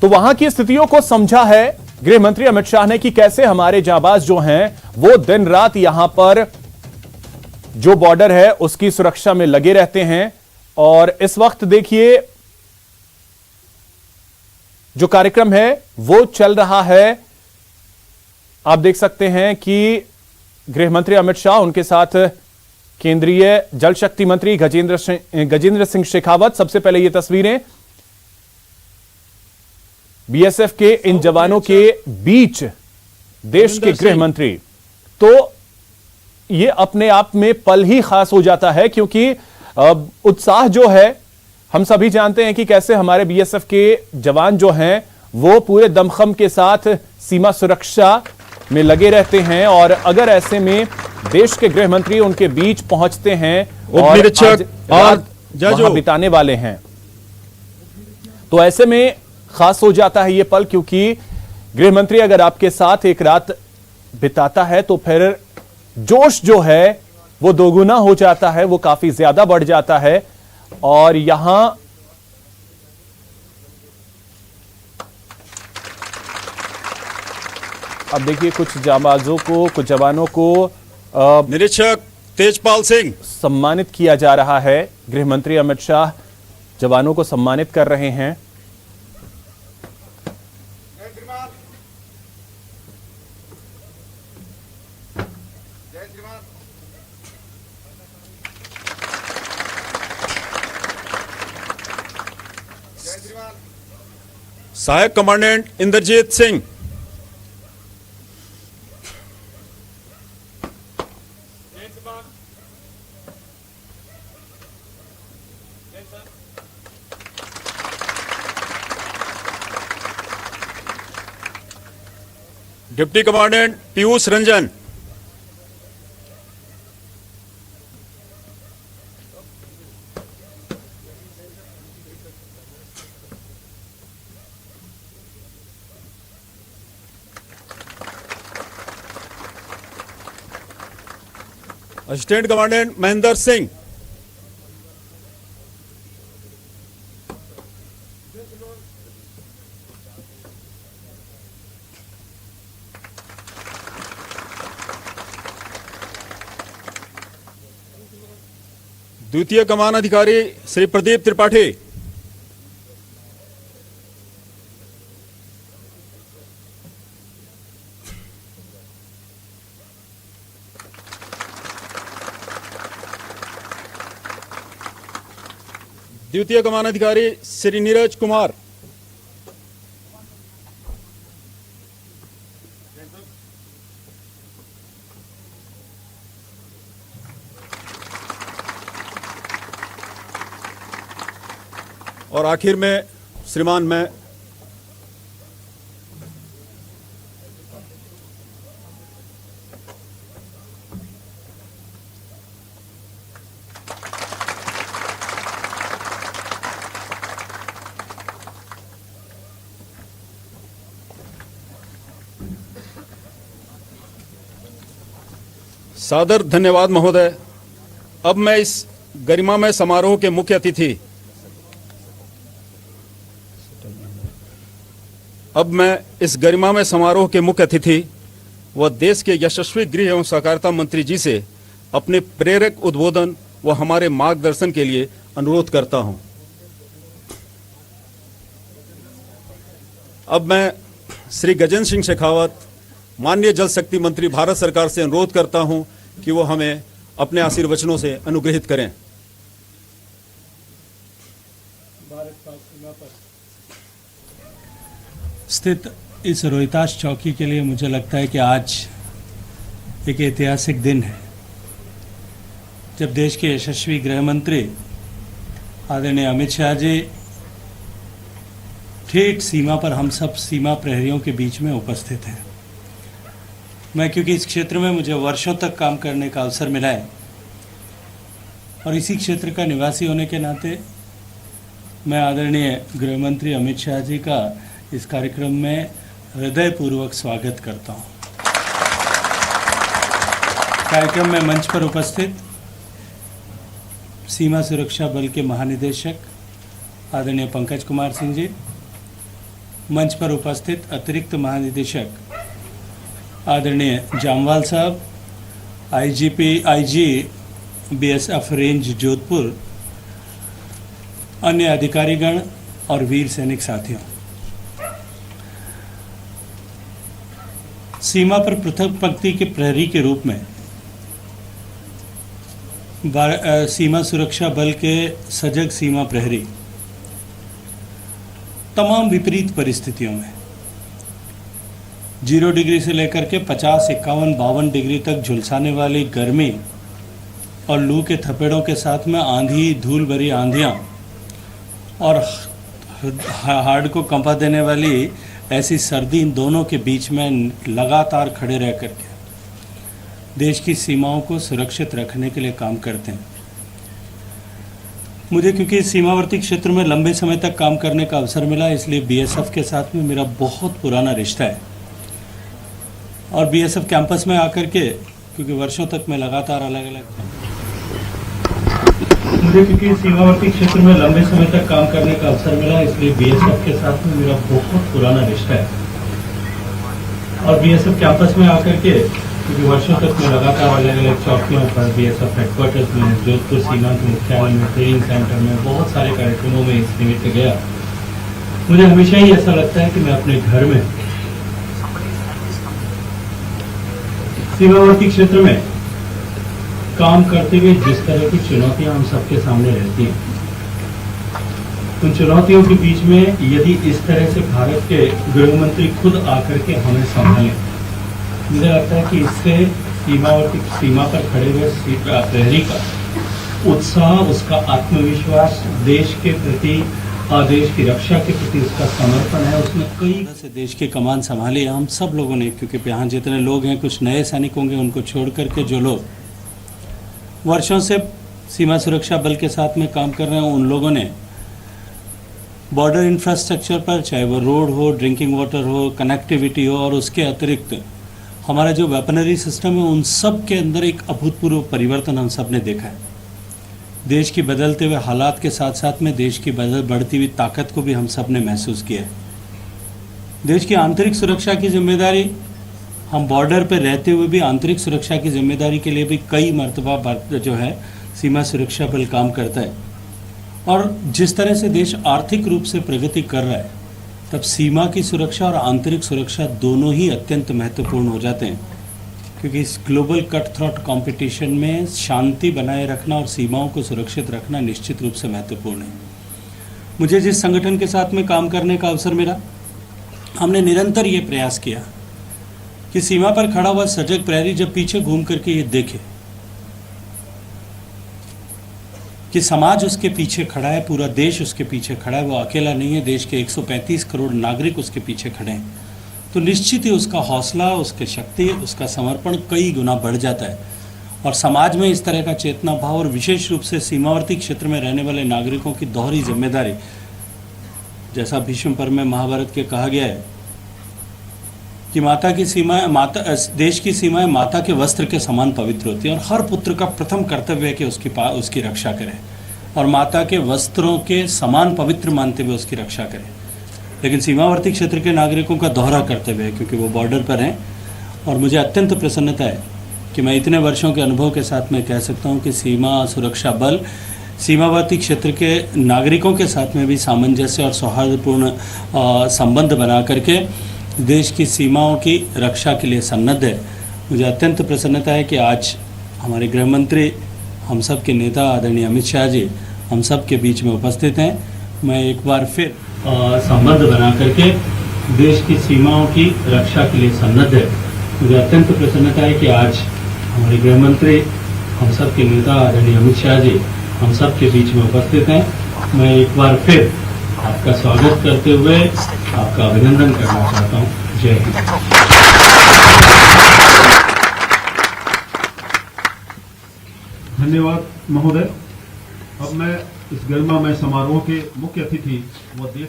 तो वहां की स्थितियों को समझा है गृह मंत्री अमित शाह ने कि कैसे हमारे जांबाज जो हैं वो दिन रात यहां पर जो बॉर्डर है उसकी सुरक्षा में लगे रहते हैं। और इस वक्त देखिए जो कार्यक्रम है वो चल रहा है। आप देख सकते हैं कि गृह मंत्री अमित शाह, उनके साथ केंद्रीय जल शक्ति मंत्री गजेंद्र सिंह शेखावत। सबसे पहले ये तस्वीरें बीएसएफ के इन जवानों के बीच देश के गृह मंत्री, तो ये अपने आप में पल ही खास हो जाता है क्योंकि उत्साह जो है हम सभी जानते हैं कि कैसे हमारे बीएसएफ के जवान जो हैं वो पूरे दमखम के साथ सीमा सुरक्षा में लगे रहते हैं। और अगर ऐसे में देश के गृह मंत्री उनके बीच पहुंचते हैं और वहां बिताने वाले हैं तो ऐसे में खास हो जाता है ये पल, क्योंकि गृह मंत्री अगर आपके साथ एक रात बिताता है तो फिर जोश जो है वो दोगुना हो जाता है, वो काफी ज्यादा बढ़ जाता है। और यहां अब देखिए कुछ जांबाजों को, कुछ जवानों को निरीक्षक तेजपाल सिंह सम्मानित किया जा रहा है। गृह मंत्री अमित शाह जवानों को सम्मानित कर रहे हैं। सहायक commandant Indrajit Singh, deputy commandant Piyush Ranjan, assistant commandant Mahendra Singh, द्वितीय कमान अधिकारी श्री प्रदीप त्रिपाठी, द्वितीय कमान अधिकारी श्री नीरज कुमार, और आखिर में श्रीमान मैं सादर धन्यवाद महोदय। अब मैं इस गरिमामय समारोह के मुख्य अतिथि व देश के यशस्वी गृह एवं सहकारिता मंत्री जी से अपने प्रेरक उद्बोधन व हमारे मार्गदर्शन के लिए अनुरोध करता हूं। अब मैं श्री गजेंद्र सिंह शेखावत, माननीय जल शक्ति मंत्री भारत सरकार से अनुरोध करता हूं कि वो हमें अपने आशीर्वचनों से अनुग्रहित करें। भारत पाक सीमा पर स्थित इस रोहतास चौकी के लिए मुझे लगता है कि आज एक ऐतिहासिक दिन है, जब देश के यशस्वी गृह मंत्री आदरणीय अमित शाह जी ठेठ सीमा पर हम सब सीमा प्रहरियों के बीच में उपस्थित हैं। मैं क्योंकि इस क्षेत्र में मुझे वर्षों तक काम करने का अवसर मिला है और इसी क्षेत्र का निवासी होने के नाते मैं आदरणीय गृह मंत्री अमित शाह जी का इस कार्यक्रम में हृदयपूर्वक स्वागत करता हूं। कार्यक्रम में मंच पर उपस्थित सीमा सुरक्षा बल के महानिदेशक आदरणीय पंकज कुमार सिंह जी, मंच पर उपस्थित अतिरिक्त महानिदेशक आदरणीय जामवाल साहब, आईजी बीएसएफ रेंज जोधपुर, अन्य अधिकारीगण और वीर सैनिक साथियों, सीमा पर पृथक पंक्ति के प्रहरी के रूप में सीमा सुरक्षा बल के सजग सीमा प्रहरी तमाम विपरीत परिस्थितियों में 0 डिग्री से लेकर के 50, 51, 52 डिग्री तक झुलसाने वाली गर्मी और लू के थपेड़ों के साथ में आंधी, धूल भरी आंधियाँ और हार्ट को कंपा देने वाली ऐसी सर्दी, इन दोनों के बीच में लगातार खड़े रह करके देश की सीमाओं को सुरक्षित रखने के लिए काम करते हैं। मुझे क्योंकि सीमावर्ती क्षेत्र में लंबे समय तक काम करने का अवसर मिला, इसलिए बीएसएफ के साथ में मेरा बहुत पुराना रिश्ता है और बीएसएफ कैंपस में आकर के, क्योंकि वर्षों तक मैं लगातार अलग अलग मुझे क्योंकि सीमावर्ती क्षेत्र में लंबे समय तक काम करने का अवसर मिला, इसलिए बीएसएफ के साथ में मेरा बहुत पुराना रिश्ता है और बीएसएफ कैंपस में आकर के, क्योंकि वर्षों तक मैं लगातार अलग अलग चौकियों पर बीएसएफ हेडक्वार्टर्स में, जोधपुर सीमा के मुख्यालय में, ट्रेनिंग सेंटर में, बहुत सारे कार्यक्रमों में इस निमित्त गया, मुझे हमेशा ही ऐसा लगता है कि मैं अपने घर में सीमावर्ती क्षेत्र में काम करते हुए जिस तरह की चुनौतियां हम सबके सामने रहती हैं, उन चुनौतियों के बीच में यदि इस तरह से भारत के गृह मंत्री खुद आकर के हमें संभालें, मुझे लगता है कि इससे सीमा पर खड़े हुए प्रहरी का उत्साह, उसका आत्मविश्वास, देश के प्रति, देश की रक्षा के प्रति उसका समर्पण है। उसने कई से देश की कमान संभाली हम सब लोगों ने, क्योंकि यहाँ जितने लोग हैं, कुछ नए सैनिक होंगे, उनको छोड़ करके जो लोग वर्षों से सीमा सुरक्षा बल के साथ में काम कर रहे हैं, उन लोगों ने बॉर्डर इंफ्रास्ट्रक्चर पर, चाहे वो रोड हो, ड्रिंकिंग वाटर हो, कनेक्टिविटी हो, और उसके अतिरिक्त हमारा जो वेपनरी सिस्टम है, उन सब के अंदर एक अभूतपूर्व परिवर्तन हम सब ने देखा है। देश की बदलते हुए हालात के साथ साथ में देश की बढ़ती हुई ताकत को भी हम सब ने महसूस किया है। देश की आंतरिक सुरक्षा की जिम्मेदारी, हम बॉर्डर पर रहते हुए भी आंतरिक सुरक्षा की जिम्मेदारी के लिए भी कई मर्तबा जो है सीमा सुरक्षा बल काम करता है। और जिस तरह से देश आर्थिक रूप से प्रगति कर रहा है, तब सीमा की सुरक्षा और आंतरिक सुरक्षा दोनों ही अत्यंत महत्वपूर्ण हो जाते हैं, क्योंकि इस ग्लोबल कट थ्रोट कंपटीशन में शांति बनाए रखना और सीमाओं को सुरक्षित रखना निश्चित रूप से महत्वपूर्ण है। मुझे जिस संगठन के साथ में काम करने का अवसर मिला, हमने निरंतर ये प्रयास किया कि सीमा पर खड़ा हुआ सजग प्रहरी जब पीछे घूम करके ये देखे कि समाज उसके पीछे खड़ा है, पूरा देश उसके पीछे खड़ा है, वो अकेला नहीं है, देश के 135 करोड़ नागरिक उसके पीछे खड़े हैं, तो निश्चित ही उसका हौसला, उसकी शक्ति, उसका समर्पण कई गुना बढ़ जाता है। और समाज में इस तरह का चेतना भाव, और विशेष रूप से सीमावर्ती क्षेत्र में रहने वाले नागरिकों की दोहरी जिम्मेदारी, जैसा भीष्म पर्व में महाभारत के कहा गया है कि माता की सीमाएं, देश की सीमाएं माता के वस्त्र के समान पवित्र होती हैं, और हर पुत्र का प्रथम कर्तव्य है कि उसकी रक्षा करे, और माता के वस्त्रों के समान पवित्र मानते हुए उसकी रक्षा करे। लेकिन सीमावर्ती क्षेत्र के नागरिकों का दोहरा कर्तव्य है, क्योंकि वो बॉर्डर पर हैं, और मुझे अत्यंत प्रसन्नता है कि मैं इतने वर्षों के अनुभव के साथ में कह सकता हूँ कि सीमा सुरक्षा बल सीमावर्ती क्षेत्र के नागरिकों के साथ में भी सामंजस्य और सौहार्दपूर्ण संबंध बना करके देश की सीमाओं की रक्षा के लिए सन्नद्ध है। मुझे अत्यंत प्रसन्नता है कि आज हमारे गृह मंत्री, हम सब के नेता आदरणीय अमित शाह जी हम सब के बीच में उपस्थित हैं। मैं एक बार फिर संबंध बना करके देश की सीमाओं की रक्षा के लिए सन्नद्ध है। मुझे अत्यंत प्रसन्नता है कि आज हमारे गृह मंत्री, हम सब के नेता आदरणीय अमित शाह जी हम सब के बीच में उपस्थित हैं। मैं एक बार फिर आपका स्वागत करते हुए आपका अभिनंदन करना चाहता हूँ। जय हिंद। धन्यवाद महोदय। अब मैं इस गरिमामय समारोह के मुख्य अतिथि व देश